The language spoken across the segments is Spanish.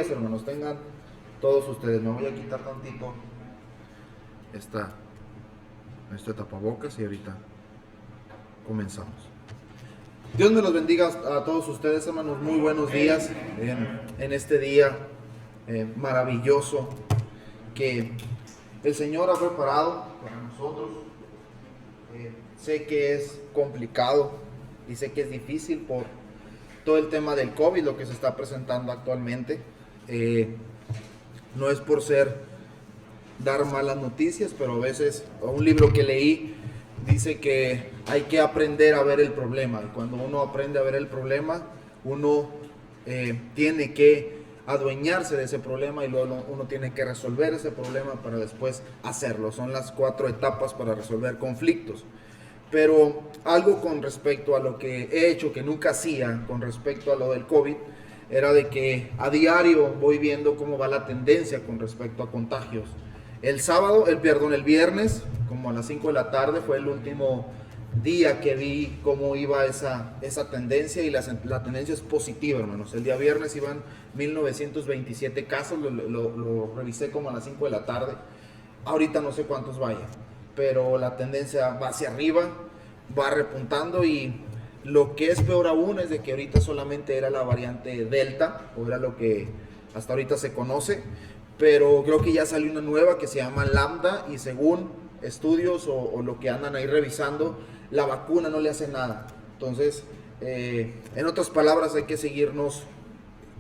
días, hermanos, tengan todos ustedes. Me voy a quitar tantito este tapabocas y ahorita comenzamos. Dios me los bendiga a todos ustedes, hermanos. Muy buenos días en este día maravilloso que el Señor ha preparado para nosotros. Sé que es complicado y sé que es difícil por todo el tema del COVID, lo que se está presentando actualmente. No es por dar malas noticias, pero a veces un libro que leí dice que hay que aprender a ver el problema, y cuando uno aprende a ver el problema, uno tiene que adueñarse de ese problema y luego uno tiene que resolver ese problema para después hacerlo. Son las 4 etapas para resolver conflictos. Pero algo con respecto a lo que he hecho, que nunca hacía con respecto a lo del COVID, era de que a diario voy viendo cómo va la tendencia con respecto a contagios. El viernes, como a las 5 de la tarde, fue el último día que vi cómo iba esa tendencia, y la tendencia es positiva, hermanos. El día viernes iban 1927 casos, lo revisé como a las 5 de la tarde. Ahorita no sé cuántos vayan, pero la tendencia va hacia arriba, va repuntando, y lo que es peor aún es de que ahorita solamente era la variante Delta, o era lo que hasta ahorita se conoce, pero creo que ya salió una nueva que se llama Lambda, y según estudios o lo que andan ahí revisando, la vacuna no le hace nada. Entonces, en otras palabras, hay que seguirnos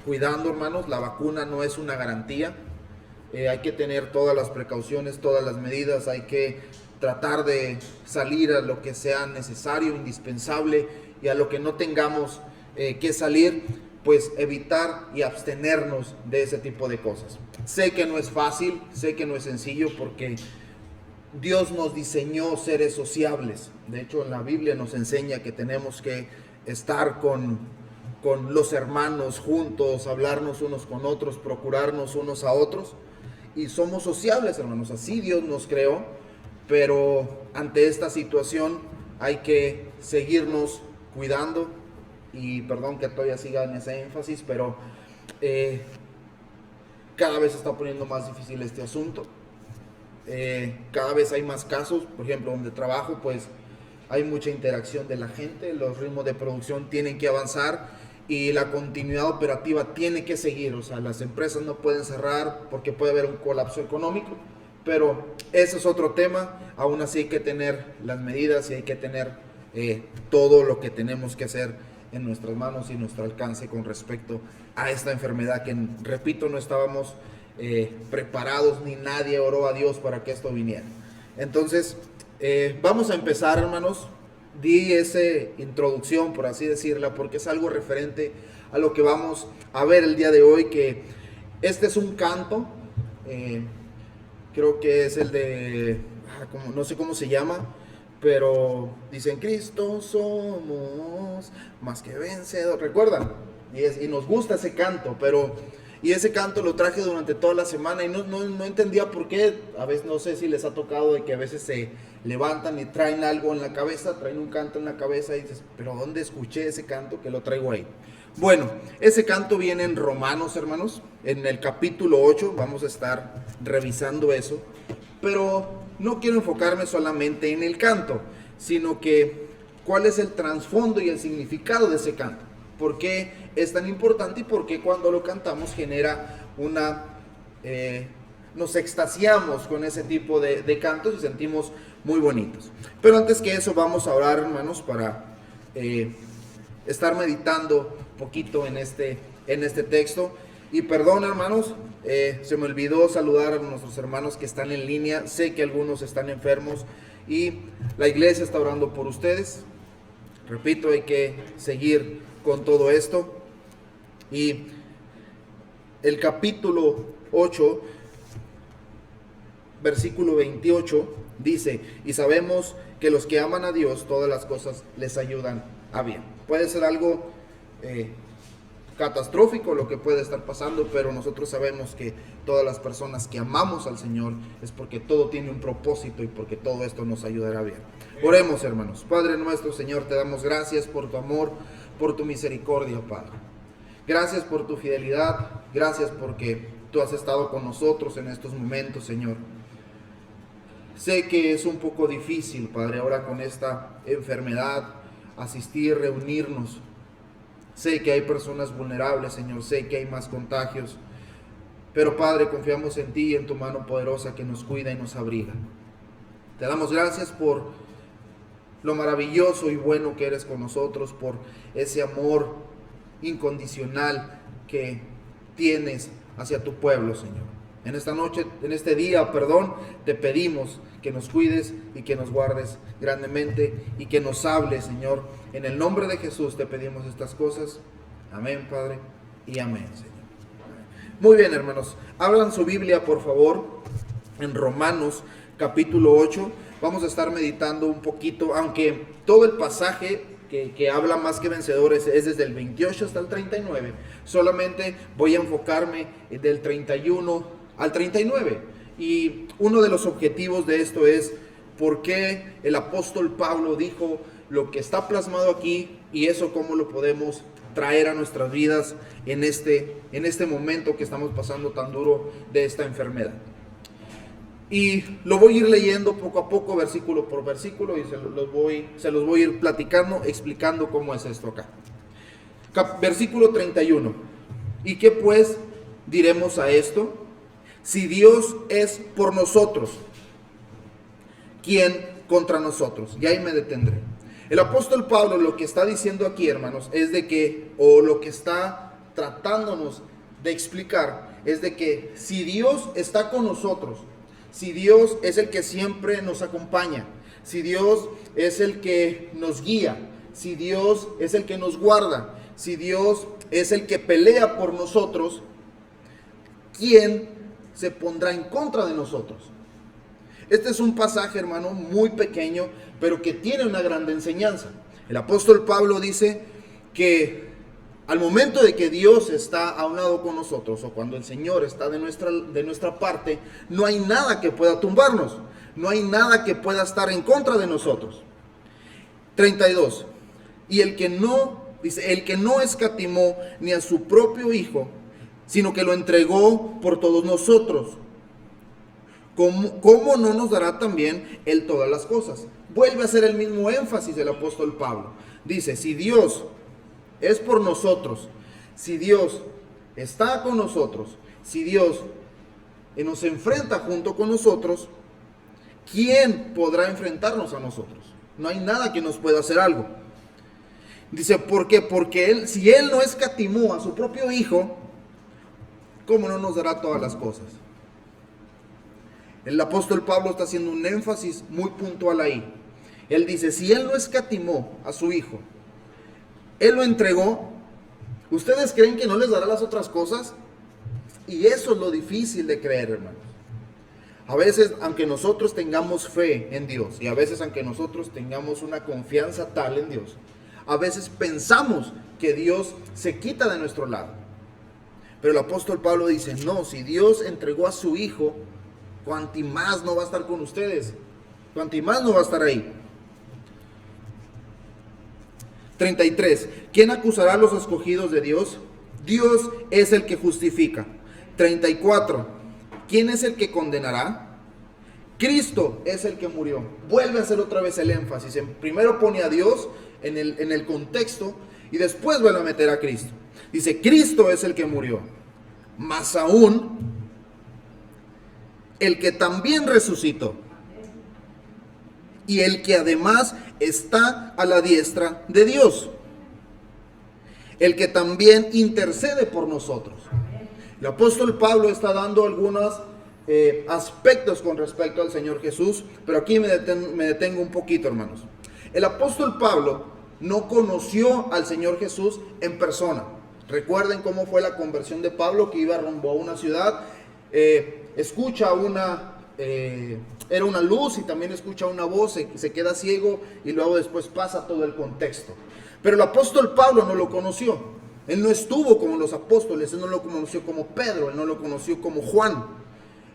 cuidando, hermanos. La vacuna no es una garantía. Hay que tener todas las precauciones, todas las medidas. Hay que tratar de salir a lo que sea necesario, indispensable, y a lo que no tengamos que salir, pues evitar y abstenernos de ese tipo de cosas. Sé que no es fácil, sé que no es sencillo, porque Dios nos diseñó seres sociables. De hecho, en la Biblia nos enseña que tenemos que estar con los hermanos juntos, hablarnos unos con otros, procurarnos unos a otros. Y somos sociables, hermanos, así Dios nos creó. Pero ante esta situación hay que seguirnos cuidando. Y perdón que todavía siga en ese énfasis, pero cada vez se está poniendo más difícil este asunto. Cada vez hay más casos. Por ejemplo, donde trabajo, pues hay mucha interacción de la gente, los ritmos de producción tienen que avanzar y la continuidad operativa tiene que seguir. O sea, las empresas no pueden cerrar porque puede haber un colapso económico, pero ese es otro tema. Aún así hay que tener las medidas y hay que tener todo lo que tenemos que hacer en nuestras manos y nuestro alcance con respecto a esta enfermedad que, repito, no estábamos preparados, ni nadie oró a Dios para que esto viniera. Entonces, vamos a empezar, hermanos. Di esa introducción, por así decirla, porque es algo referente a lo que vamos a ver el día de hoy, que este es un canto, creo que es el de, no sé cómo se llama, pero dicen: Cristo somos más que vencedor, ¿recuerdan? Y nos gusta ese canto, y ese canto lo traje durante toda la semana y no entendía por qué. A veces, no sé si les ha tocado de que a veces se levantan y traen algo en la cabeza, traen un canto en la cabeza y dices: pero ¿dónde escuché ese canto que lo traigo ahí? Bueno, ese canto viene en Romanos, hermanos, en el capítulo 8, vamos a estar revisando eso, pero no quiero enfocarme solamente en el canto, sino que cuál es el trasfondo y el significado de ese canto. ¿Por qué es tan importante y por qué cuando lo cantamos genera nos extasiamos con ese tipo de cantos y sentimos muy bonitos? Pero antes que eso, vamos a orar, hermanos, para estar meditando un poquito en este texto. Y perdón, hermanos, se me olvidó saludar a nuestros hermanos que están en línea. Sé que algunos están enfermos y la iglesia está orando por ustedes. Repito, hay que seguir con todo esto. Y el capítulo 8, versículo 28, dice: y sabemos que los que aman a Dios, todas las cosas les ayudan a bien. Puede ser algo catastrófico lo que puede estar pasando, pero nosotros sabemos que todas las personas que amamos al Señor es porque todo tiene un propósito y porque todo esto nos ayudará bien. Oremos, hermanos. Padre nuestro, Señor, te damos gracias por tu amor, por tu misericordia, Padre. Gracias por tu fidelidad, gracias porque tú has estado con nosotros en estos momentos, Señor. Sé que es un poco difícil, Padre, ahora con esta enfermedad, asistir, reunirnos. Sé que hay personas vulnerables, Señor, sé que hay más contagios. Pero, Padre, confiamos en ti y en tu mano poderosa que nos cuida y nos abriga. Te damos gracias por lo maravilloso y bueno que eres con nosotros, por ese amor incondicional que tienes hacia tu pueblo, Señor. En esta noche, en este día, te pedimos que nos cuides y que nos guardes grandemente y que nos hables, Señor. En el nombre de Jesús te pedimos estas cosas. Amén, Padre, y amén, Señor. Muy bien, hermanos. Abran su Biblia, por favor, en Romanos capítulo 8. Vamos a estar meditando un poquito, aunque todo el pasaje que habla más que vencedores es desde el 28 hasta el 39. Solamente voy a enfocarme del 31 al 39. Y uno de los objetivos de esto es por qué el apóstol Pablo dijo lo que está plasmado aquí y eso cómo lo podemos traer a nuestras vidas en este momento que estamos pasando tan duro de esta enfermedad. Y lo voy a ir leyendo poco a poco, versículo por versículo, y se los voy a ir platicando, explicando cómo es esto acá. Versículo 31. ¿Y qué pues diremos a esto? Si Dios es por nosotros, ¿quién contra nosotros? Y ahí me detendré. El apóstol Pablo lo que está diciendo aquí, hermanos, es de que, o lo que está tratándonos de explicar, es de que si Dios está con nosotros, si Dios es el que siempre nos acompaña, si Dios es el que nos guía, si Dios es el que nos guarda, si Dios es el que pelea por nosotros, ¿quién se pondrá en contra de nosotros? Este es un pasaje, hermano, muy pequeño, pero que tiene una gran enseñanza. El apóstol Pablo dice que al momento de que Dios está a un lado con nosotros, o cuando el Señor está de nuestra parte, no hay nada que pueda tumbarnos, no hay nada que pueda estar en contra de nosotros. 32. Y el que no escatimó ni a su propio Hijo, sino que lo entregó por todos nosotros, ¿cómo no nos dará también Él todas las cosas? Vuelve a hacer el mismo énfasis del apóstol Pablo. Dice, si Dios es por nosotros, si Dios está con nosotros, si Dios nos enfrenta junto con nosotros, ¿quién podrá enfrentarnos a nosotros? No hay nada que nos pueda hacer algo. Dice, ¿por qué? Porque si Él no escatimó a su propio Hijo, ¿cómo no nos dará todas las cosas? El apóstol Pablo está haciendo un énfasis muy puntual ahí. Él dice, si Él no escatimó a su Hijo, Él lo entregó, ¿ustedes creen que no les dará las otras cosas? Y eso es lo difícil de creer, hermanos. A veces, aunque nosotros tengamos fe en Dios, y a veces aunque nosotros tengamos una confianza tal en Dios, a veces pensamos que Dios se quita de nuestro lado. Pero el apóstol Pablo dice, no, si Dios entregó a su Hijo, cuanti más no va a estar con ustedes, cuanti más no va a estar ahí. 33. ¿Quién acusará a los escogidos de Dios? Dios es el que justifica. 34. ¿Quién es el que condenará? Cristo es el que murió. Vuelve a hacer otra vez el énfasis. Primero pone a Dios en el contexto y después vuelve a meter a Cristo. Dice, Cristo es el que murió. Más aún, el que también resucitó. Y el que además está a la diestra de Dios. El que también intercede por nosotros. El apóstol Pablo está dando algunos aspectos con respecto al Señor Jesús, pero aquí me detengo un poquito, hermanos. El apóstol Pablo no conoció al Señor Jesús en persona. Recuerden cómo fue la conversión de Pablo, que iba rumbo a una ciudad, escucha era una luz y también escucha una voz, se queda ciego y luego después pasa todo el contexto. Pero el apóstol Pablo no lo conoció. Él no estuvo como los apóstoles, él no lo conoció como Pedro, él no lo conoció como Juan.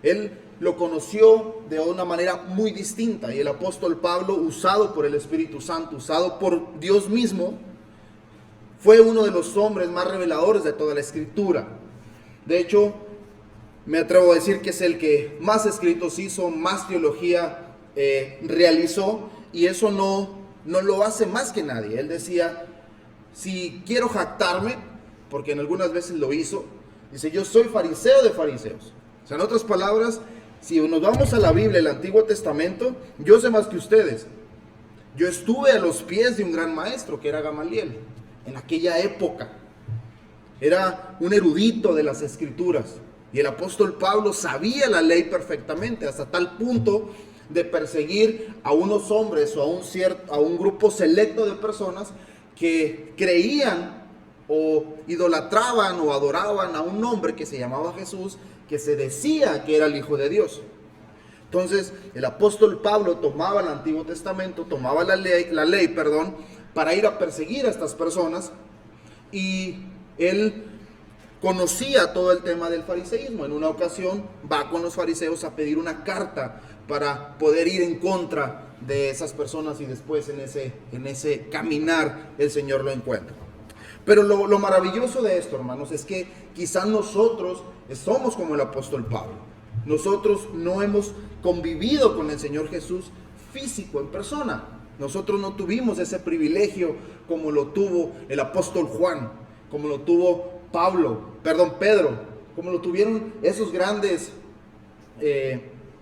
Él lo conoció de una manera muy distinta. Y el apóstol Pablo, usado por el Espíritu Santo, usado por Dios mismo, Fue uno de los hombres más reveladores de toda la Escritura. De hecho, me atrevo a decir que es el que más escritos hizo, más teología realizó, y eso no lo hace más que nadie. Él decía, si quiero jactarme, porque en algunas veces lo hizo, dice, yo soy fariseo de fariseos. O sea, en otras palabras, si nos vamos a la Biblia, el Antiguo Testamento, yo sé más que ustedes. Yo estuve a los pies de un gran maestro que era Gamaliel, en aquella época. Era un erudito de las Escrituras. Y el apóstol Pablo sabía la ley perfectamente, hasta tal punto de perseguir a unos hombres o a un grupo selecto de personas que creían o idolatraban o adoraban a un hombre que se llamaba Jesús, que se decía que era el Hijo de Dios. Entonces el apóstol Pablo tomaba el Antiguo Testamento, tomaba la ley, para ir a perseguir a estas personas, y él conocía todo el tema del fariseísmo. En una ocasión va con los fariseos a pedir una carta para poder ir en contra de esas personas, y después en ese caminar el Señor lo encuentra. Pero lo maravilloso de esto, hermanos, es que quizás nosotros somos como el apóstol Pablo. Nosotros no hemos convivido con el Señor Jesús físico, en persona. Nosotros no tuvimos ese privilegio como lo tuvo el apóstol Juan, como lo tuvo Pedro, como lo tuvieron esos grandes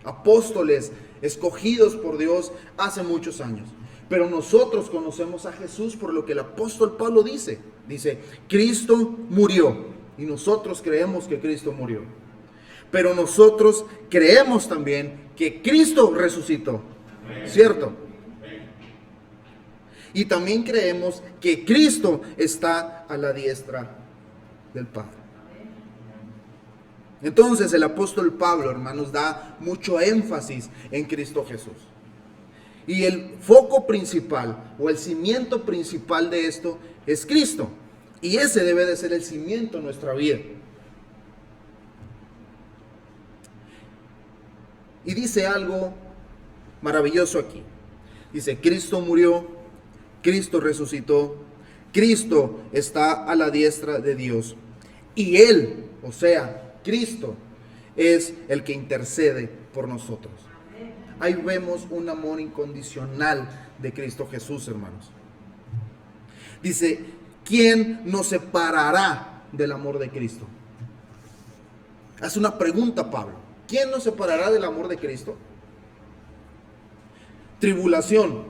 apóstoles escogidos por Dios hace muchos años. Pero nosotros conocemos a Jesús por lo que el apóstol Pablo dice. Dice, Cristo murió, y nosotros creemos que Cristo murió. Pero nosotros creemos también que Cristo resucitó, ¿cierto? Y también creemos que Cristo está a la diestra del Padre. Entonces el apóstol Pablo, hermanos, da mucho énfasis en Cristo Jesús. Y el foco principal o el cimiento principal de esto es Cristo. Y ese debe de ser el cimiento de nuestra vida. Y dice algo maravilloso aquí. Dice, Cristo murió, Cristo resucitó, Cristo está a la diestra de Dios. Y Él, o sea, Cristo, es el que intercede por nosotros. Ahí vemos un amor incondicional de Cristo Jesús, hermanos. Dice, ¿quién nos separará del amor de Cristo? Hace una pregunta Pablo. ¿Quién nos separará del amor de Cristo? Tribulación.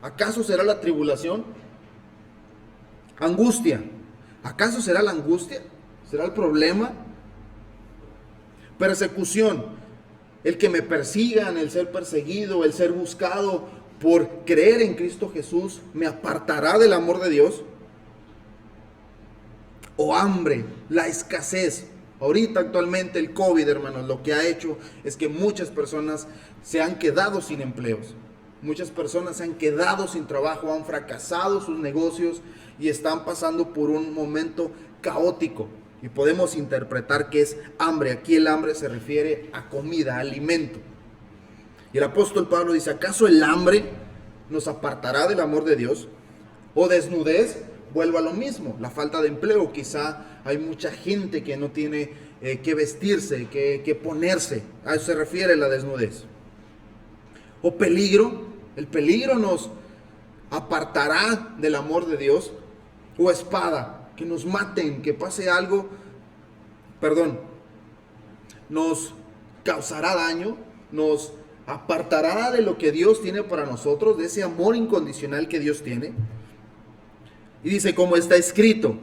¿Acaso será la tribulación? Angustia. ¿Acaso será la angustia? ¿Será el problema? Persecución. El que me persigan, el ser perseguido, el ser buscado por creer en Cristo Jesús, ¿me apartará del amor de Dios? O hambre, la escasez. Ahorita actualmente el COVID, hermanos, lo que ha hecho es que muchas personas se han quedado sin empleos. Muchas personas se han quedado sin trabajo, han fracasado sus negocios y están pasando por un momento caótico. Y podemos interpretar que es hambre. Aquí el hambre se refiere a comida, a alimento. Y el apóstol Pablo dice, ¿acaso el hambre nos apartará del amor de Dios? ¿O desnudez? Vuelvo a lo mismo, la falta de empleo. Quizá hay mucha gente que no tiene que vestirse, que ponerse. A eso se refiere la desnudez. ¿O peligro? ¿El peligro nos apartará del amor de Dios? ¿O espada? Que nos maten, que pase algo, nos causará daño, nos apartará de lo que Dios tiene para nosotros, de ese amor incondicional que Dios tiene. Y dice, como está escrito,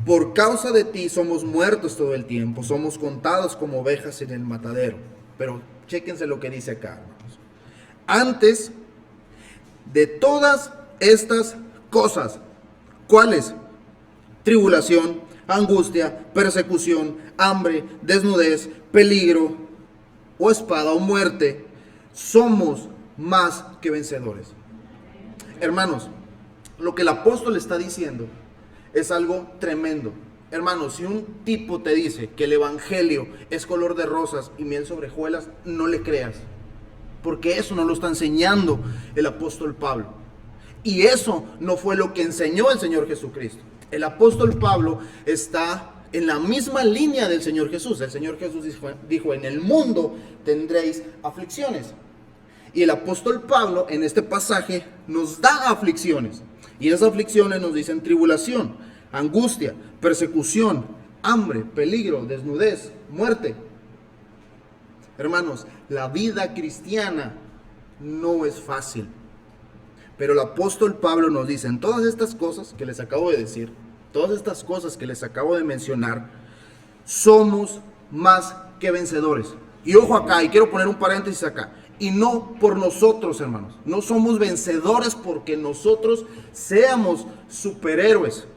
por causa de ti somos muertos todo el tiempo, somos contados como ovejas en el matadero. Pero chéquense lo que dice acá, hermanos. Antes de todas estas cosas, ¿cuáles? Tribulación, angustia, persecución, hambre, desnudez, peligro, o espada, o muerte, somos más que vencedores. Hermanos, lo que el apóstol está diciendo es algo tremendo. Hermanos, si un tipo te dice que el evangelio es color de rosas y miel sobre hojuelas, no le creas, porque eso no lo está enseñando el apóstol Pablo. Y eso no fue lo que enseñó el Señor Jesucristo. El apóstol Pablo está en la misma línea del Señor Jesús. El Señor Jesús dijo, en el mundo tendréis aflicciones. Y el apóstol Pablo en este pasaje nos da aflicciones. Y esas aflicciones nos dicen tribulación, angustia, persecución, hambre, peligro, desnudez, muerte. Hermanos, la vida cristiana no es fácil. Pero el apóstol Pablo nos dice, en todas estas cosas que les acabo de decir, todas estas cosas que les acabo de mencionar, somos más que vencedores. Y ojo acá, y quiero poner un paréntesis acá. Y no por nosotros, hermanos. No somos vencedores porque nosotros seamos superhéroes.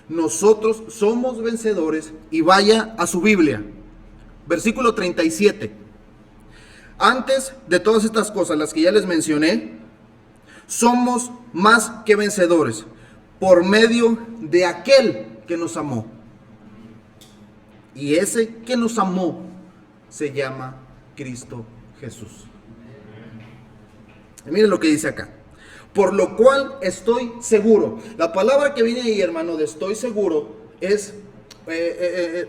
Nosotros somos vencedores. Y vaya a su Biblia. Versículo 37. Antes de todas estas cosas, las que ya les mencioné, somos más que vencedores por medio de aquel que nos amó. Y ese que nos amó se llama Cristo Jesús. Y miren lo que dice acá. Por lo cual estoy seguro. La palabra que viene ahí, hermano, de estoy seguro, es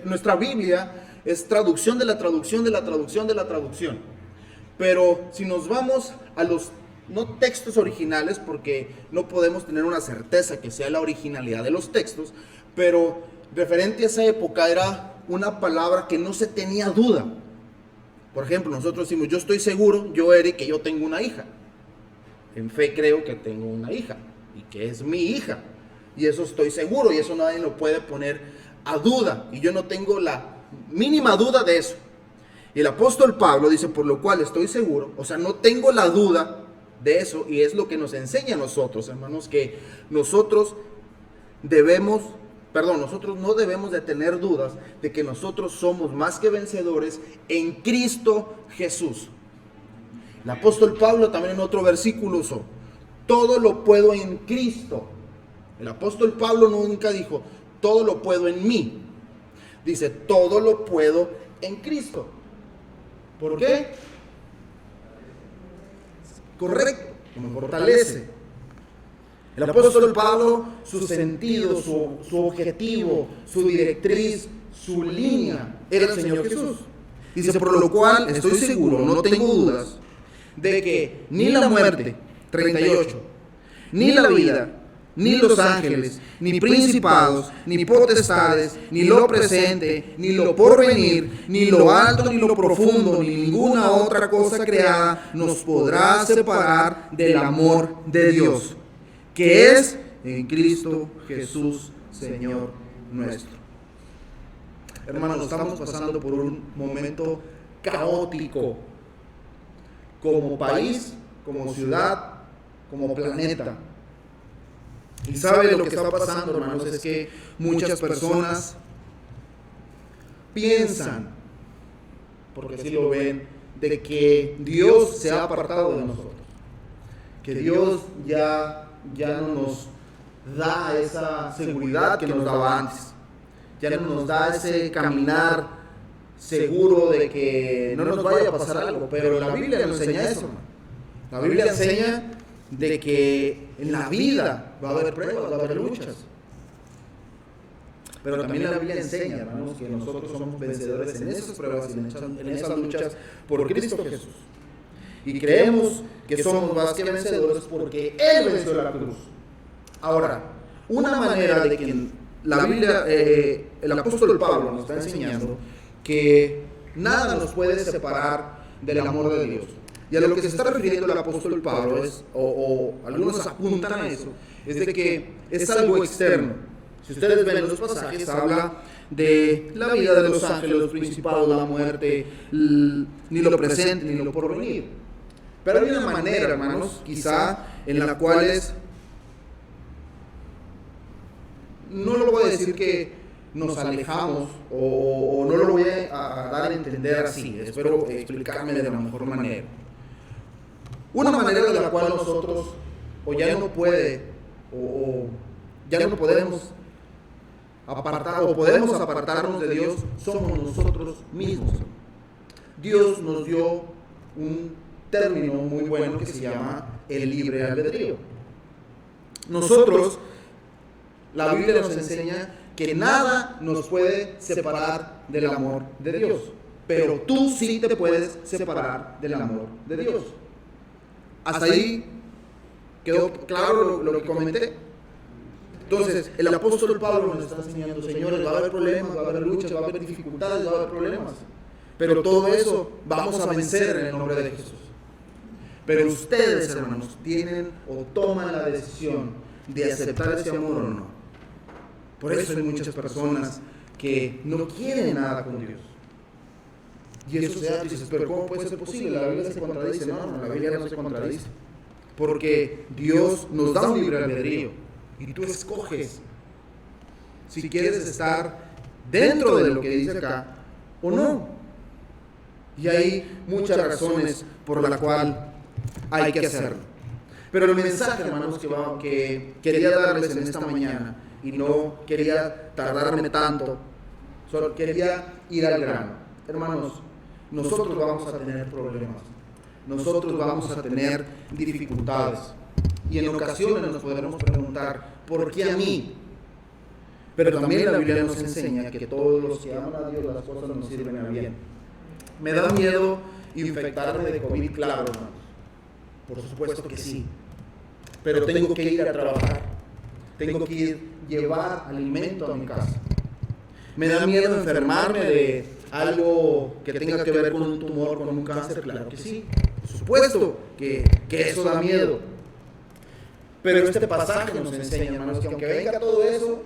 nuestra Biblia es traducción de la traducción de la traducción de la traducción. Pero si nos vamos a los no textos originales, porque no podemos tener una certeza que sea la originalidad de los textos, pero referente a esa época era una palabra que no se tenía duda. Por ejemplo, nosotros decimos, yo estoy seguro, yo Eric, que yo tengo una hija. En fe creo que tengo una hija y que es mi hija. Y eso estoy seguro y eso nadie lo puede poner a duda. Y yo no tengo la mínima duda de eso. Y el apóstol Pablo dice, por lo cual estoy seguro, o sea, no tengo la duda de eso, y es lo que nos enseña a nosotros, hermanos, que nosotros no debemos de tener dudas de que nosotros somos más que vencedores en Cristo Jesús. El apóstol Pablo también en otro versículo usó, todo lo puedo en Cristo. El apóstol Pablo nunca dijo, todo lo puedo en mí. Dice, todo lo puedo en Cristo. ¿Por qué? Correcto, me fortalece. El apóstol Pablo, su sentido, su objetivo, su directriz, su línea era el Señor Jesús. Dice, por lo cual estoy seguro, no tengo dudas, de que ni la muerte, 38, ni la vida, ni los ángeles, ni principados, ni potestades, ni lo presente, ni lo porvenir, ni lo alto, ni lo profundo, ni ninguna otra cosa creada nos podrá separar del amor de Dios, que es en Cristo Jesús, Señor nuestro. Hermanos, estamos pasando por un momento caótico, como país, como ciudad, como planeta. Y sabe lo que está pasando, hermanos, es que muchas personas piensan, porque así lo ven, de que Dios se ha apartado de nosotros, que Dios ya no nos da esa seguridad que nos daba antes, ya no nos da ese caminar seguro de que no nos vaya a pasar algo. Pero la Biblia nos enseña eso, hermano. La Biblia enseña de que en la vida va a haber pruebas, va a haber luchas. Pero también la Biblia enseña, hermanos, que nosotros somos vencedores en esas pruebas y en esas luchas por Cristo Jesús. Y creemos que somos más que vencedores porque Él venció la cruz. Ahora, una manera de que la Biblia, el apóstol Pablo nos está enseñando que nada nos puede separar del amor de Dios. Y a lo que se está refiriendo el apóstol Pablo es, o algunos apuntan a eso, es de que es algo externo. Si ustedes ven los pasajes, habla de la vida de los ángeles, los principados, la muerte, ni lo presente, ni lo porvenir. Pero hay una manera, hermanos, quizá en la cual no lo voy a decir que nos alejamos o no lo voy a dar a entender así. Espero explicarme de la mejor manera. Una manera de la cual nosotros ya no podemos apartar o podemos apartarnos de Dios somos nosotros mismos. Dios nos dio un término muy bueno que se llama el libre albedrío. Nosotros, la Biblia nos enseña que nada nos puede separar del amor de Dios. Pero tú sí te puedes separar del amor de Dios. Hasta ahí quedó claro lo que comenté. Entonces, el apóstol Pablo nos está enseñando, señores, va a haber problemas, va a haber luchas, va a haber dificultades, va a haber problemas. Pero todo eso vamos a vencer en el nombre de Jesús. Pero ustedes, hermanos, tienen o toman la decisión de aceptar ese amor o no. Por eso hay muchas personas que no quieren nada con Dios. Y eso se hace, dices, pero ¿cómo puede ser posible? La Biblia se contradice. No, la Biblia no se contradice. Porque Dios nos da un libre albedrío. Y tú escoges si quieres estar dentro de lo que dice acá o no. Y hay muchas razones por la cual hay que hacerlo. Pero el mensaje, hermanos, que quería darles en esta mañana, y no quería tardarme tanto, solo quería ir al grano. Hermanos, nosotros vamos a tener problemas, nosotros vamos a tener dificultades, y en ocasiones nos podremos preguntar, ¿por qué a mí? Pero también la Biblia nos enseña que todos los que aman a Dios, las cosas nos sirven a bien. Me da miedo infectarme de COVID, claro, hermanos. Por supuesto que sí. Pero tengo que ir a trabajar. Tengo que llevar alimento a mi casa. Me da miedo enfermarme de algo que tenga que ver con un tumor, con un cáncer, claro que sí. Por supuesto que eso da miedo. Pero este pasaje nos enseña, hermanos, que aunque venga todo eso,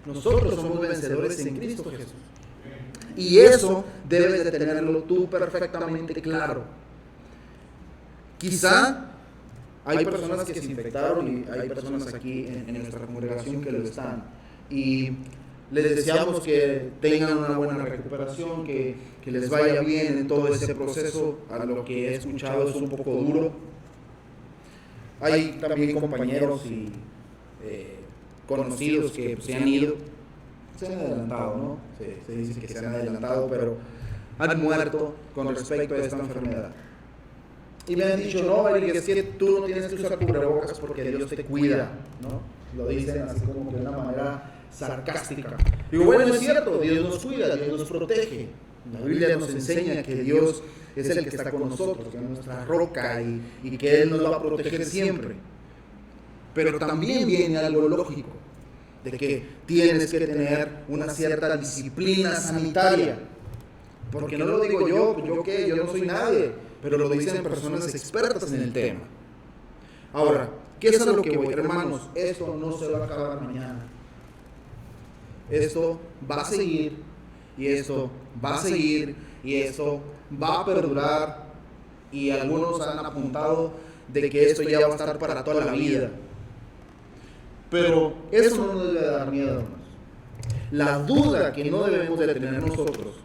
nosotros somos vencedores en Cristo Jesús. Y eso debes de tenerlo tú perfectamente claro. Quizá hay personas que se infectaron y hay personas aquí en nuestra congregación que lo están. Y les deseamos que tengan una buena recuperación, que les vaya bien en todo ese proceso. A lo que he escuchado es un poco duro. Hay también compañeros y conocidos que se han ido. Se han adelantado, ¿no? Se dice que se han adelantado, pero han muerto con respecto a esta enfermedad. Y me han dicho, no, Eric, es que tú no tienes que usar cubrebocas porque Dios te cuida, ¿no? Lo dicen así como que de una manera sarcástica. Digo, bueno, es cierto, Dios nos cuida, Dios nos protege. La Biblia nos enseña que Dios es el que está con nosotros, que es nuestra roca y que Él nos va a proteger siempre. Pero también viene algo lógico, de que tienes que tener una cierta disciplina sanitaria. Porque no lo digo yo qué, yo no soy nadie, pero lo dicen personas expertas en el tema. Ahora, ¿qué es a lo que voy? Hermanos, esto no se va a acabar mañana. Esto va a seguir, y esto va a seguir, y esto va a perdurar, y algunos han apuntado de que esto ya va a estar para toda la vida. Pero eso no nos debe dar miedo, hermanos. La duda que no debemos de tener nosotros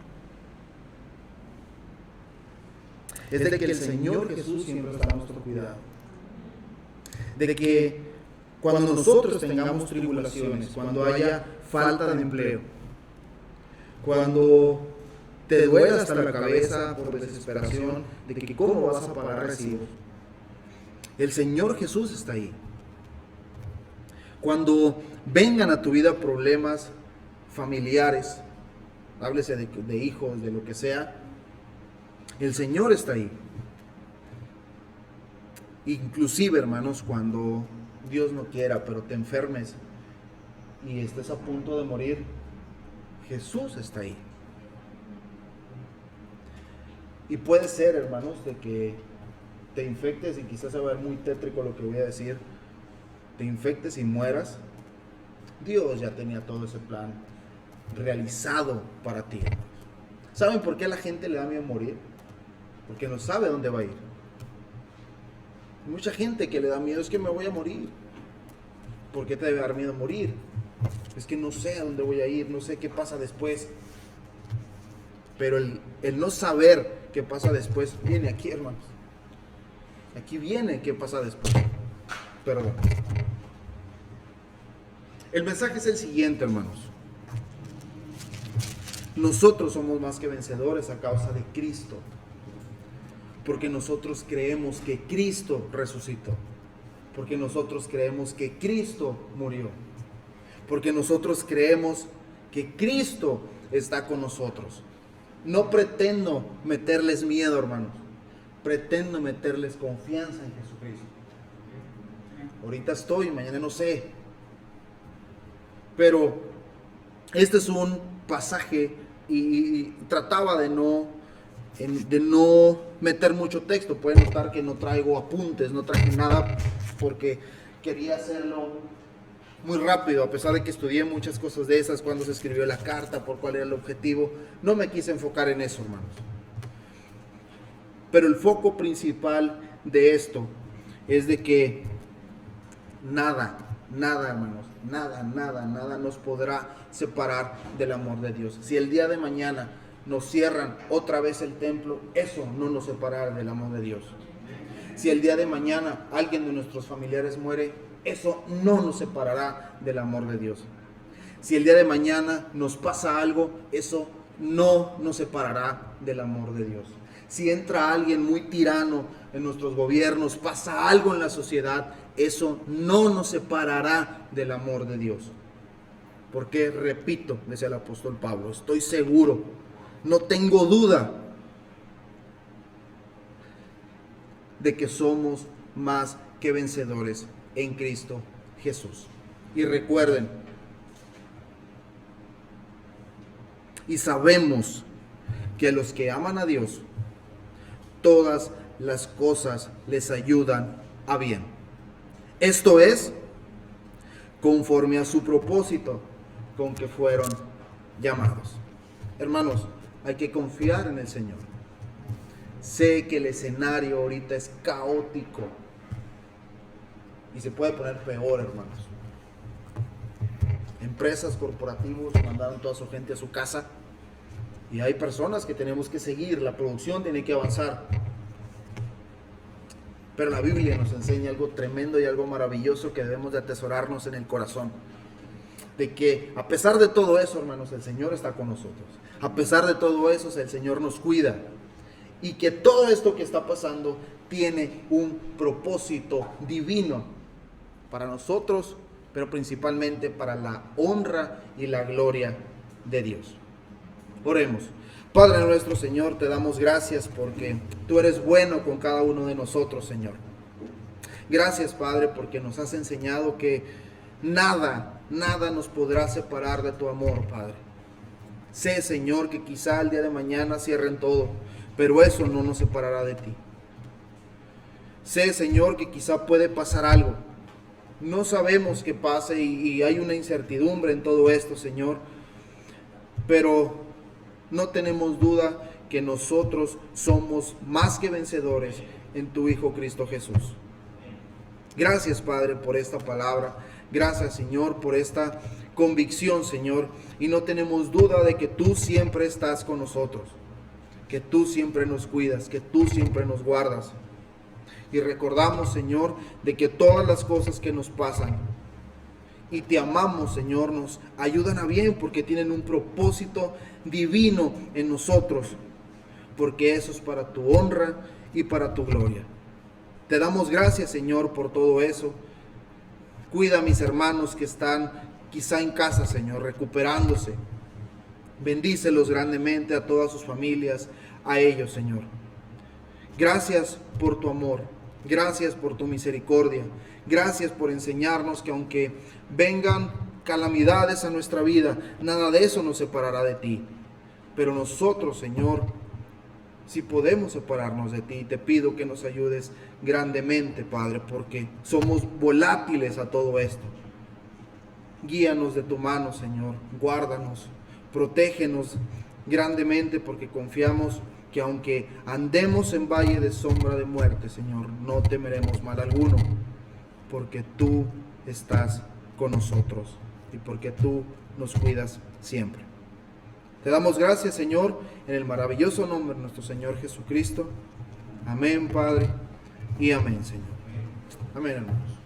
es de que el Señor Jesús siempre está a nuestro cuidado. De que cuando nosotros tengamos tribulaciones, cuando haya falta de empleo, cuando te duela hasta la cabeza por desesperación de que cómo vas a pagar recibos, el Señor Jesús está ahí. Cuando vengan a tu vida problemas familiares, háblese de hijos, de lo que sea, el Señor está ahí. Inclusive, hermanos, cuando Dios no quiera, pero te enfermes y estés a punto de morir, Jesús está ahí. Y puede ser, hermanos, de que te infectes, y quizás se va a ver muy tétrico lo que voy a decir, te infectes y mueras. Dios ya tenía todo ese plan realizado para ti. ¿Saben por qué a la gente le da miedo morir? Porque no sabe dónde va a ir. Hay mucha gente que le da miedo, es que me voy a morir. ¿Por qué te debe dar miedo morir? Es que no sé a dónde voy a ir, no sé qué pasa después. Pero el no saber qué pasa después viene aquí, hermanos. Aquí viene qué pasa después. Perdón. El mensaje es el siguiente, hermanos. Nosotros somos más que vencedores a causa de Cristo. Porque nosotros creemos que Cristo resucitó. Porque nosotros creemos que Cristo murió. Porque nosotros creemos que Cristo está con nosotros. No pretendo meterles miedo, hermanos. Pretendo meterles confianza en Jesucristo. Ahorita estoy, mañana no sé. Pero este es un pasaje y trataba de no meter mucho texto. Pueden notar que no traigo apuntes, no traje nada porque quería hacerlo muy rápido, a pesar de que estudié muchas cosas de esas, cuando se escribió la carta, por cuál era el objetivo. No me quise enfocar en eso, hermanos. Pero el foco principal de esto es de que nada, hermanos, nada nos podrá separar del amor de Dios. Si el día de mañana nos cierran otra vez el templo, eso no nos separará del amor de Dios. Si el día de mañana alguien de nuestros familiares muere, eso no nos separará del amor de Dios. Si el día de mañana nos pasa algo, eso no nos separará del amor de Dios. Si entra alguien muy tirano en nuestros gobiernos, pasa algo en la sociedad, eso no nos separará del amor de Dios. Porque, repito, decía el apóstol Pablo, estoy seguro, no tengo duda de que somos más que vencedores en Cristo Jesús. Y recuerden, y sabemos que a los que aman a Dios, todas las cosas les ayudan a bien. Esto es, conforme a su propósito con que fueron llamados. Hermanos, hay que confiar en el Señor. Sé que el escenario ahorita es caótico y se puede poner peor, hermanos. Empresas, corporativos mandaron toda su gente a su casa y hay personas que tenemos que seguir, la producción tiene que avanzar. Pero la Biblia nos enseña algo tremendo y algo maravilloso que debemos de atesorarnos en el corazón. De que a pesar de todo eso, hermanos, el Señor está con nosotros. A pesar de todo eso, el Señor nos cuida. Y que todo esto que está pasando tiene un propósito divino para nosotros, pero principalmente para la honra y la gloria de Dios. Oremos. Padre nuestro, Señor, te damos gracias porque tú eres bueno con cada uno de nosotros, Señor. Gracias, Padre, porque nos has enseñado que nada nos podrá separar de tu amor, Padre. Sé, Señor, que quizá el día de mañana cierren todo, pero eso no nos separará de ti. Sé, Señor, que quizá puede pasar algo. No sabemos qué pase y hay una incertidumbre en todo esto, Señor. Pero no tenemos duda que nosotros somos más que vencedores en tu Hijo Cristo Jesús. Gracias, Padre, por esta palabra. Gracias, Señor, por esta convicción, Señor. Y no tenemos duda de que tú siempre estás con nosotros. Que tú siempre nos cuidas, que tú siempre nos guardas. Y recordamos, Señor, de que todas las cosas que nos pasan y te amamos, Señor, nos ayudan a bien porque tienen un propósito divino en nosotros, porque eso es para tu honra y para tu gloria. Te damos gracias, Señor, por todo eso. Cuida a mis hermanos que están quizá en casa, Señor, recuperándose. Bendícelos grandemente a todas sus familias, a ellos, Señor. Gracias por tu amor, gracias por tu misericordia, gracias por enseñarnos que aunque vengan calamidades a nuestra vida, nada de eso nos separará de ti. Pero nosotros, Señor, si podemos separarnos de ti, te pido que nos ayudes grandemente, Padre, porque somos volátiles a todo esto. Guíanos de tu mano, Señor, guárdanos, protégenos grandemente, porque confiamos que aunque andemos en valle de sombra de muerte, Señor, no temeremos mal alguno, porque tú estás con nosotros y porque tú nos cuidas siempre. Te damos gracias, Señor, en el maravilloso nombre de nuestro Señor Jesucristo. Amén, Padre, y amén, Señor. Amén, hermanos.